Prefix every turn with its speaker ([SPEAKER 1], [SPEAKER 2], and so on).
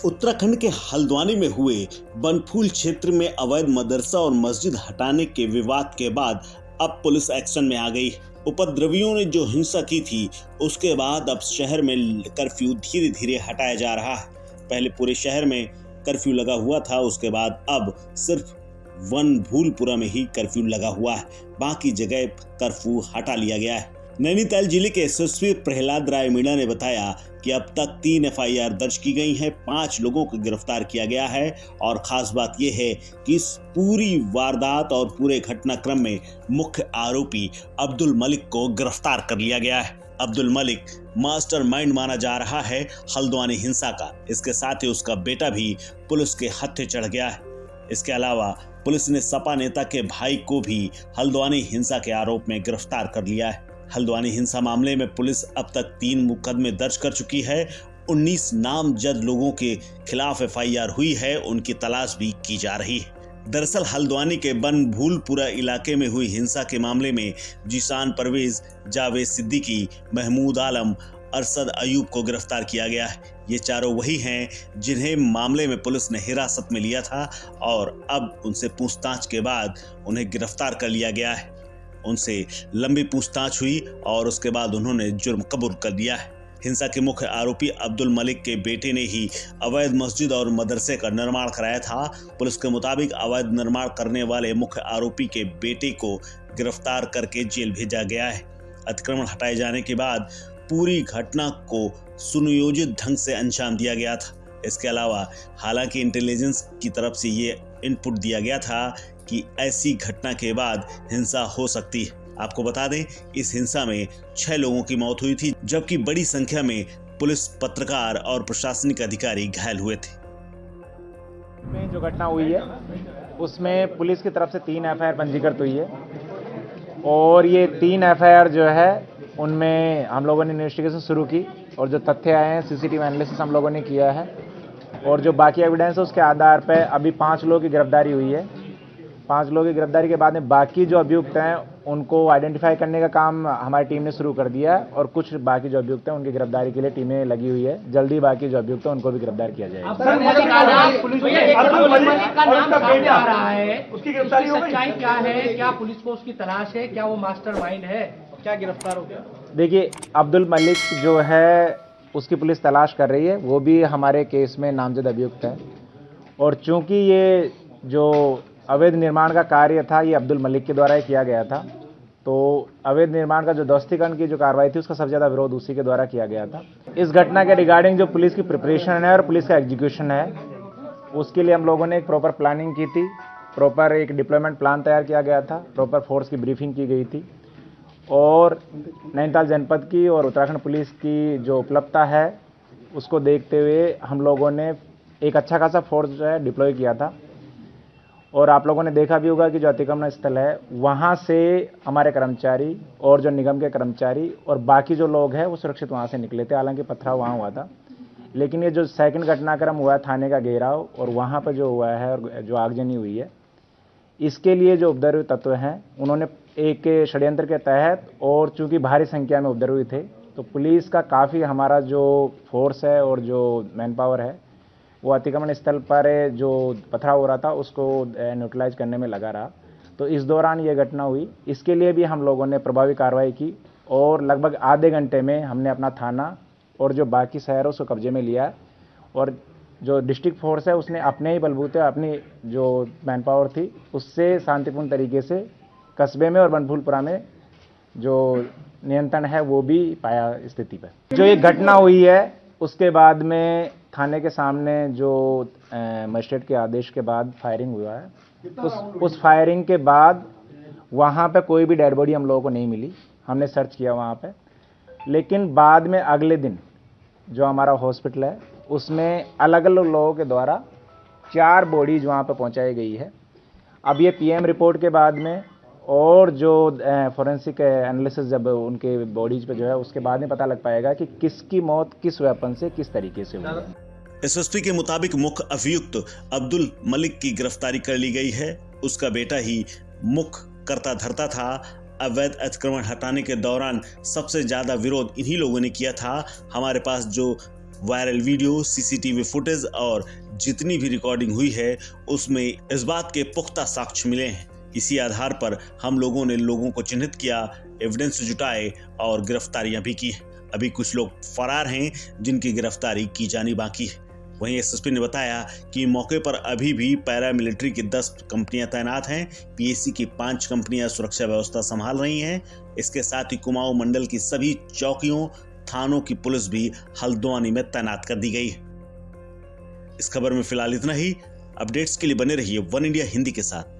[SPEAKER 1] उत्तराखंड के हल्द्वानी में हुए बनफूल क्षेत्र में अवैध मदरसा और मस्जिद हटाने के विवाद के बाद अब पुलिस एक्शन में आ गई। उपद्रवियों ने जो हिंसा की थी उसके बाद अब शहर में कर्फ्यू धीरे धीरे हटाया जा रहा है। पहले पूरे शहर में कर्फ्यू लगा हुआ था, उसके बाद अब सिर्फ बनफूलपुरा में ही कर्फ्यू लगा हुआ है, बाकी जगह कर्फ्यू हटा लिया गया है। नैनीताल जिले के एसएसपी प्रहलाद राय मीणा ने बताया कि अब तक 3 एफआईआर दर्ज की गई हैं, 5 लोगों को गिरफ्तार किया गया है और खास बात यह है कि इस पूरी वारदात और पूरे घटनाक्रम में मुख्य आरोपी अब्दुल मलिक को गिरफ्तार कर लिया गया है। अब्दुल मलिक मास्टरमाइंड माना जा रहा है हल्द्वानी हिंसा का। इसके साथ ही उसका बेटा भी पुलिस के हत्थे चढ़ गया है। इसके अलावा पुलिस ने सपा नेता के भाई को भी हल्द्वानी हिंसा के आरोप में गिरफ्तार कर लिया है। हल्द्वानी हिंसा मामले में पुलिस अब तक 3 मुकदमे दर्ज कर चुकी है। 19 नामजद लोगों के खिलाफ एफआईआर हुई है, उनकी तलाश भी की जा रही है। दरअसल हल्द्वानी के बनफूलपुरा इलाके में हुई हिंसा के मामले में जीशान परवेज, जावेद सिद्दीकी, महमूद आलम, अरशद अयूब को गिरफ्तार किया गया है। ये चारों वही हैं जिन्हें मामले में पुलिस ने हिरासत में लिया था और अब उनसे पूछताछ के बाद उन्हें गिरफ्तार कर लिया गया है। उनसे लंबी पूछताछ हुई और उसके बाद उन्होंने जुर्म कबूल कर लिया है। हिंसा के मुख्य आरोपी अब्दुल मलिक के बेटे ने ही अवैध मस्जिद और मदरसे का निर्माण कराया था। पुलिस के मुताबिक अवैध निर्माण करने वाले मुख्य आरोपी के बेटे को गिरफ्तार करके जेल भेजा गया है। अतिक्रमण हटाए जाने के बाद पूरी घटना को सुनियोजित ढंग से अंजाम दिया गया था। इसके अलावा हालांकि इंटेलिजेंस की तरफ से ये इनपुट दिया गया था कि ऐसी घटना के बाद हिंसा हो सकती है। आपको बता दें, इस हिंसा में 6 लोगों की मौत हुई थी, जबकि बड़ी संख्या में पुलिस, पत्रकार और प्रशासनिक अधिकारी घायल हुए थे।
[SPEAKER 2] में जो घटना हुई है उसमें पुलिस की तरफ से 3 एफआईआर पंजीकृत हुई है और ये 3 एफआईआर जो है उनमें हम लोगों ने इन्वेस्टिगेशन शुरू की और जो तथ्य आए हैं सीसीटीवी एनालिसिस हम लोगों ने किया है और जो बाकी एविडेंस है उसके आधार पर अभी 5 लोगों की गिरफ्तारी हुई है। 5 लोगों की गिरफ्तारी के बाद में बाकी जो अभियुक्त हैं उनको आइडेंटिफाई करने का काम हमारी टीम ने शुरू कर दिया है और कुछ बाकी जो अभियुक्त हैं उनकी गिरफ्तारी के लिए टीमें लगी हुई है। जल्दी बाकी जो अभियुक्त हैं उनको भी गिरफ्तार किया जाएगा।
[SPEAKER 3] उसकी गिरफ्तारी सच्चाई क्या है? क्या पुलिस को उसकी तलाश है? क्या वो मास्टरमाइंड है? क्या गिरफ्तार हो गया?
[SPEAKER 2] देखिए, अब्दुल मलिक जो है उसकी पुलिस तलाश कर रही है, वो भी हमारे केस में नामजद अभियुक्त है और चूंकि ये जो अवैध निर्माण का कार्य था ये अब्दुल मलिक के द्वारा ही किया गया था, तो अवैध निर्माण का जो ध्वस्तीकरण की जो कार्रवाई थी उसका सबसे ज़्यादा विरोध उसी के द्वारा किया गया था। इस घटना के रिगार्डिंग जो पुलिस की प्रिपरेशन है और पुलिस का एग्जीक्यूशन है उसके लिए हम लोगों ने एक प्रॉपर प्लानिंग की थी, प्रॉपर एक डिप्लॉयमेंट प्लान तैयार किया गया था, प्रॉपर फोर्स की ब्रीफिंग की गई थी और नैनीताल जनपद की और उत्तराखंड पुलिस की जो उपलब्धता है उसको देखते हुए हम लोगों ने एक अच्छा खासा फोर्स जो है डिप्लॉय किया था और आप लोगों ने देखा भी होगा कि जो अतिक्रमण स्थल है वहाँ से हमारे कर्मचारी और जो निगम के कर्मचारी और बाकी जो लोग हैं वो सुरक्षित वहाँ से निकले थे। हालांकि पथराव वहाँ हुआ था, लेकिन ये जो सेकंड घटनाक्रम हुआ है थाने का घेराव और वहाँ पर जो हुआ है और जो आगजनी हुई है, इसके लिए जो उपद्रवी तत्व हैं उन्होंने एक षड्यंत्र के तहत और चूंकि भारी संख्या में उपद्रवी थे तो पुलिस का काफ़ी हमारा जो फोर्स है और जो मैन पावर है वो अतिक्रमण स्थल पर जो पथराव हो रहा था उसको न्यूट्रलाइज करने में लगा रहा। तो इस दौरान ये घटना हुई, इसके लिए भी हम लोगों ने प्रभावी कार्रवाई की और लगभग आधे घंटे में हमने अपना थाना और जो बाकी शहर उसको कब्जे में लिया और जो डिस्ट्रिक्ट फोर्स है उसने अपने ही बलबूते अपनी जो मैन पावर थी उससे शांतिपूर्ण तरीके से कस्बे में और बनफूलपुरा में जो नियंत्रण है वो भी पाया स्थिति पर। जो ये घटना हुई है उसके बाद में थाने के सामने जो मजिस्ट्रेट के आदेश के बाद फायरिंग हुआ है, उस फायरिंग के बाद वहाँ पे कोई भी डेड बॉडी हम लोगों को नहीं मिली। हमने सर्च किया वहाँ पे, लेकिन बाद में अगले दिन जो हमारा हॉस्पिटल है उसमें अलग अलग लोगों के द्वारा 4 बॉडीज वहाँ पे पहुँचाई गई है। अब ये पीएम रिपोर्ट के बाद में और जो फोरेंसिक एनालिसिस जब उनके बॉडीज पे जो है उसके बाद में पता लग पाएगा कि किसकी मौत किस वेपन से किस तरीके से हुई है।
[SPEAKER 1] एसएसपी के मुताबिक मुख्य अभियुक्त अब्दुल मलिक की गिरफ्तारी कर ली गई है। उसका बेटा ही मुख्य करता धरता था। अवैध अतिक्रमण हटाने के दौरान सबसे ज्यादा विरोध इन्हीं लोगों ने किया था। हमारे पास जो वायरल वीडियो, सीसीटीवी फुटेज और जितनी भी रिकॉर्डिंग हुई है उसमें इस बात के पुख्ता साक्ष्य मिले हैं। इसी आधार पर हम लोगों ने लोगों को चिन्हित किया, एविडेंस जुटाए और गिरफ्तारियां भी की। अभी कुछ लोग फरार हैं जिनकी गिरफ्तारी की जानी बाकी है। वहीं एसएसपी ने बताया कि मौके पर अभी भी पैरामिलिट्री की 10 कंपनियां तैनात हैं। पीएसी की 5 कंपनियां सुरक्षा व्यवस्था संभाल रही हैं। इसके साथ ही कुमाऊं मंडल की सभी चौकियों, थानों की पुलिस भी हल्द्वानी में तैनात कर दी गई है। इस खबर में फिलहाल इतना ही। अपडेट्स के लिए बने रहिए वन इंडिया हिंदी के साथ।